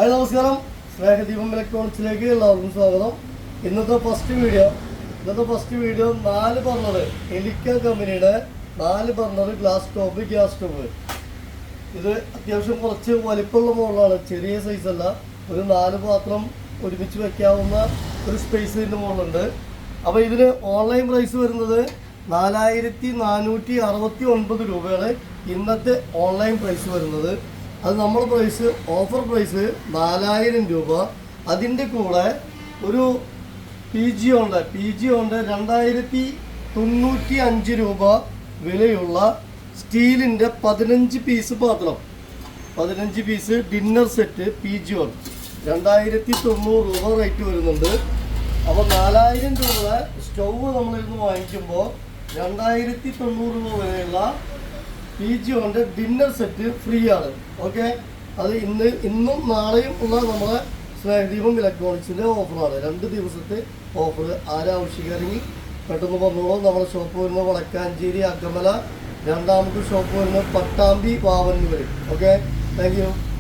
Hi നമസ്കാരം. സ്നേഹദീപം ഇലക്ട്രോണിക്സിലേക്ക് എല്ലാവർക്കും സ്വാഗതം. ഇന്നത്തെ ഫസ്റ്റ് വീഡിയോ 4 ബർണർ എലിക്ക കമ്പനിയുടെ 4 ബർണർ ഗ്യാസ് സ്റ്റോവ്. ഇത് അത്യാവശ്യം കുറച്ച് വലിപ്പമുള്ള മോഡലാണ്, ചെറിയ സൈസല്ല. ഒരു 4 പാത്രം ഒരുമിച്ച് വയ്ക്കാവുന്ന ഒരു സ്പേസ് ഇതിൻ്റെ മുകളിലുണ്ട്. അപ്പോൾ ഇതിന് ഓൺലൈൻ പ്രൈസ് വരുന്നത് 4469 രൂപയാണ് ഇന്നത്തെ ഓൺലൈൻ പ്രൈസ് വരുന്നത്. അത് നമ്മുടെ പ്രൈസ്, ഓഫർ പ്രൈസ് 4000 രൂപ. അതിൻ്റെ കൂടെ ഒരു പി ജി ഉണ്ട് 2095 രൂപ വിലയുള്ള സ്റ്റീലിൻ്റെ 15 പീസ് പാത്രം, 15 piece dinner set P G 2090 രൂപ റേറ്റ് വരുന്നുണ്ട്. അപ്പോൾ 4000 രൂപ സ്റ്റൗവ് നമ്മളിരുന്ന് വാങ്ങിക്കുമ്പോൾ 2090 രൂപ വിലയുള്ള പി ജി കൊണ്ട് ഡിന്നർ സെറ്റ് ഫ്രീ ആണ്. ഓക്കെ, അത് ഇന്നും നാളെയും ഉള്ള നമ്മുടെ സ്നേഹദീപം ഇലക്ട്രോണിക്സിൻ്റെ ഓഫറാണ്. 2 ദിവസത്തെ ഓഫർ. ആരാവശ്യക്കാരെങ്കിൽ പെട്ടെന്ന് പറഞ്ഞോളൂ. നമ്മുടെ ഷോപ്പ് വരുന്നത് വടക്കാഞ്ചേരി അക്കമല, രണ്ടാമത്തെ ഷോപ്പ് വരുന്നത് Pattambi Vavanoor. Okay, thank U.